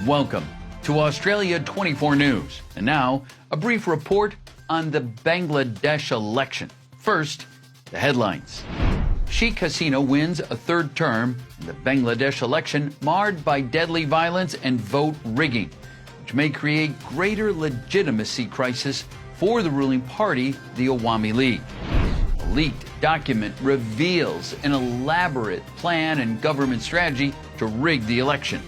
Welcome to Australia 24 News. And now, a brief report on the Bangladesh election. First, the headlines. Sheikh Hasina wins a third term in the Bangladesh election marred by deadly violence and vote rigging, which may create greater legitimacy crisis for the ruling party, the Awami League. A leaked document reveals an elaborate plan and government strategy to rig the election.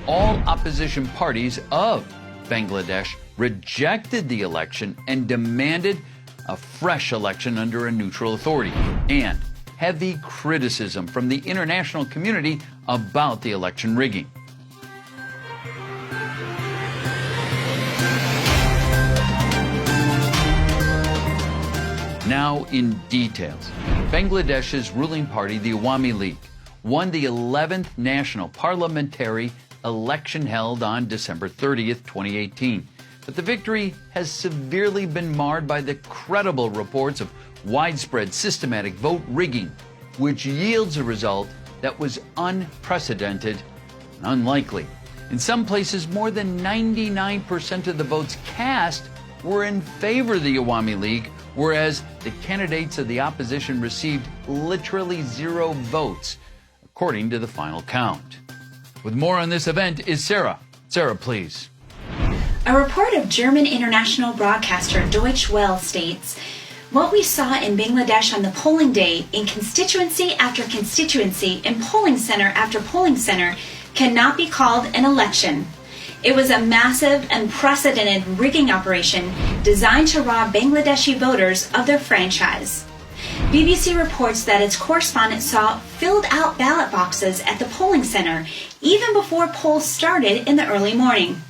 All opposition parties of Bangladesh rejected the election and demanded a fresh election under a neutral authority, and heavy criticism from the international community about the election rigging. Now in details. Bangladesh's ruling party, the Awami League, won the 11th national parliamentary election held on December 30th, 2018. But the victory has severely been marred by the credible reports of widespread systematic vote rigging, which yields a result that was unprecedented and unlikely. In some places, more than 99% of the votes cast were in favor of the Awami League, whereas the candidates of the opposition received literally 0 votes, according to the final count. With more on this event is Sarah. Sarah, please. A report of German international broadcaster Deutsche Welle states, "What we saw in Bangladesh on the polling day, in constituency after constituency, in polling center after polling center, cannot be called an election. It was a massive, unprecedented rigging operation designed to rob Bangladeshi voters of their franchise." BBC reports that its correspondent saw filled-out ballot boxes at the polling center even before polls started in the early morning.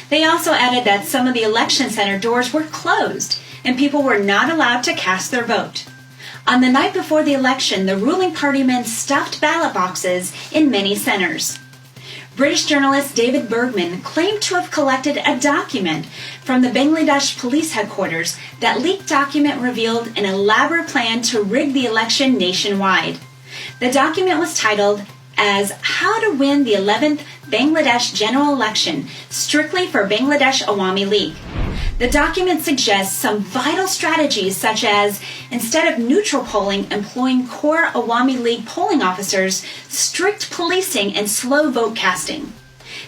They also added that some of the election center doors were closed and people were not allowed to cast their vote. On the night before the election, the ruling party men stuffed ballot boxes in many centers. British journalist David Bergman claimed to have collected a document from the Bangladesh police headquarters. That leaked document revealed an elaborate plan to rig the election nationwide. The document was titled as "How to Win the 11th Bangladesh General Election, strictly for Bangladesh Awami League." The document suggests some vital strategies, such as, instead of neutral polling, employing core Awami League polling officers, strict policing, and slow vote casting.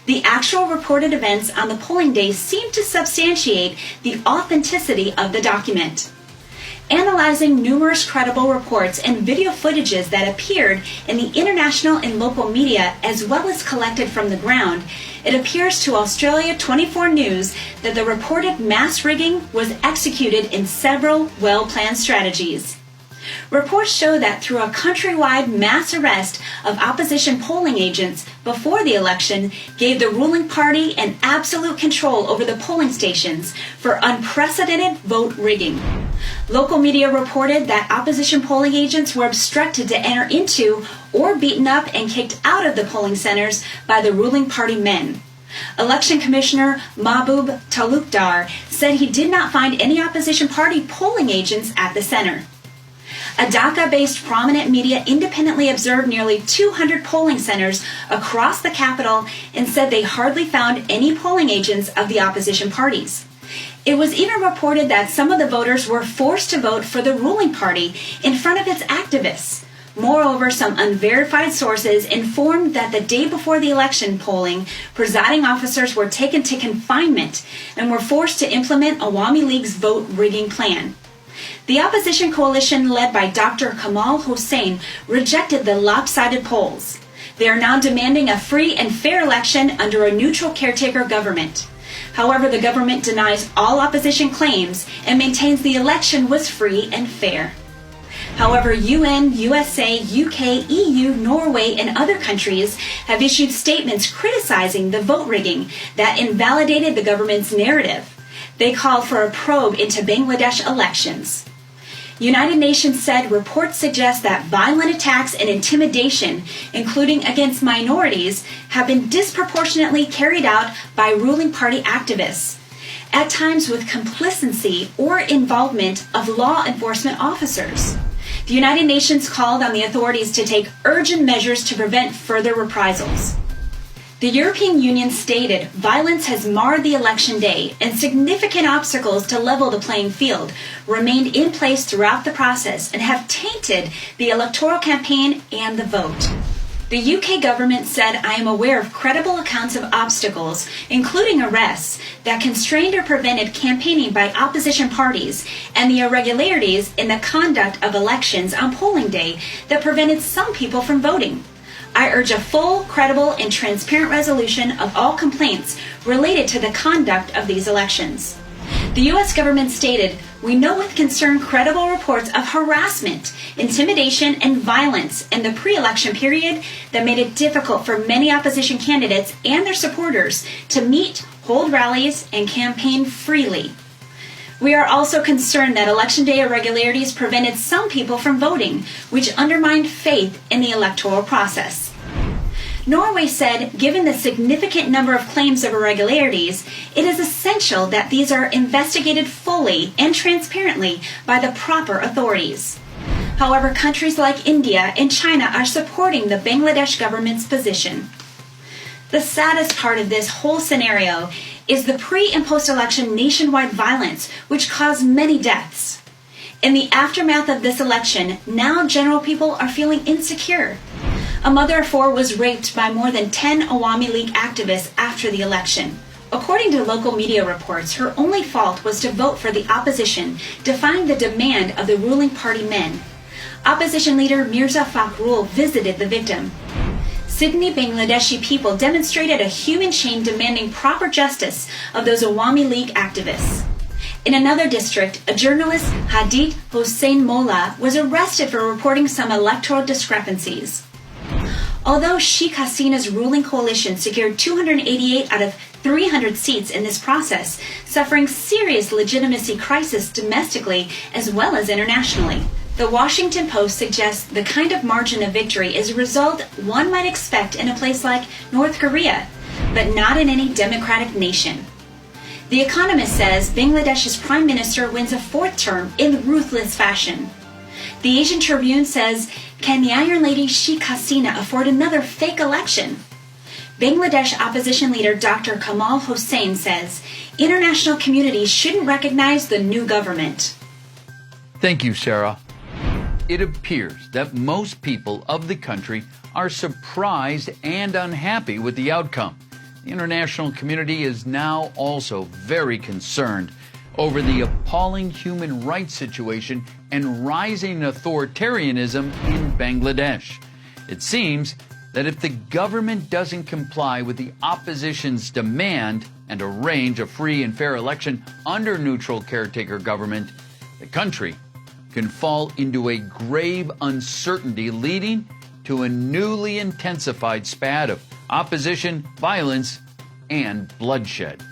The actual reported events on the polling day seem to substantiate the authenticity of the document. Analyzing numerous credible reports and video footages that appeared in the international and local media, as well as collected from the ground, it appears to Australia 24 News that the reported mass rigging was executed in several well-planned strategies. Reports show that through a countrywide mass arrest of opposition polling agents before the election gave the ruling party an absolute control over the polling stations for unprecedented vote rigging. Local media reported that opposition polling agents were obstructed to enter into or beaten up and kicked out of the polling centers by the ruling party men. Election Commissioner Mahbub Talukdar said he did not find any opposition party polling agents at the center. A Dhaka-based prominent media independently observed nearly 200 polling centers across the capital and said they hardly found any polling agents of the opposition parties. It was even reported that some of the voters were forced to vote for the ruling party in front of its activists. Moreover, some unverified sources informed that the day before the election polling, presiding officers were taken to confinement and were forced to implement Awami League's vote rigging plan. The opposition coalition led by Dr. Kamal Hossain rejected the lopsided polls. They are now demanding a free and fair election under a neutral caretaker government. However, the government denies all opposition claims and maintains the election was free and fair. However, UN, USA, UK, EU, Norway, and other countries have issued statements criticizing the vote rigging that invalidated the government's narrative. They called for a probe into Bangladesh elections. United Nations said reports suggest that violent attacks and intimidation, including against minorities, have been disproportionately carried out by ruling party activists, at times with complacency or involvement of law enforcement officers. The United Nations called on the authorities to take urgent measures to prevent further reprisals. The European Union stated violence has marred the election day and significant obstacles to level the playing field remained in place throughout the process and have tainted the electoral campaign and the vote. The UK government said, "I am aware of credible accounts of obstacles, including arrests, that constrained or prevented campaigning by opposition parties and the irregularities in the conduct of elections on polling day that prevented some people from voting. I urge a full, credible, and transparent resolution of all complaints related to the conduct of these elections." The U.S. government stated, "We know with concern credible reports of harassment, intimidation, and violence in the pre-election period that made it difficult for many opposition candidates and their supporters to meet, hold rallies, and campaign freely. We are also concerned that Election Day irregularities prevented some people from voting, which undermined faith in the electoral process." Norway said, given the significant number of claims of irregularities, it is essential that these are investigated fully and transparently by the proper authorities. However, countries like India and China are supporting the Bangladesh government's position. The saddest part of this whole scenario is the pre- and post-election nationwide violence, which caused many deaths. In the aftermath of this election, now general people are feeling insecure. A mother of 4 was raped by more than 10 Awami League activists after the election. According to local media reports, her only fault was to vote for the opposition, defying the demand of the ruling party men. Opposition leader Mirza Fakhrul visited the victim. Sydney, Bangladeshi people demonstrated a human chain demanding proper justice of those Awami League activists. In another district, a journalist, Hadith Hossein Molla, was arrested for reporting some electoral discrepancies. Although Sheikh Hasina's ruling coalition secured 288 out of 300 seats in this process, suffering serious legitimacy crisis domestically as well as internationally. The Washington Post suggests the kind of margin of victory is a result one might expect in a place like North Korea, but not in any democratic nation. The Economist says Bangladesh's prime minister wins a 4th term in ruthless fashion. The Asian Tribune says, "Can the Iron Lady Sheikh Hasina afford another fake election?" Bangladesh opposition leader Dr. Kamal Hossain says, "International communities shouldn't recognize the new government." Thank you, Sarah. It appears that most people of the country are surprised and unhappy with the outcome. The international community is now also very concerned over the appalling human rights situation and rising authoritarianism in Bangladesh. It seems that if the government doesn't comply with the opposition's demand and arrange a free and fair election under neutral caretaker government, the country can fall into a grave uncertainty leading to a newly intensified spat of opposition, violence, and bloodshed.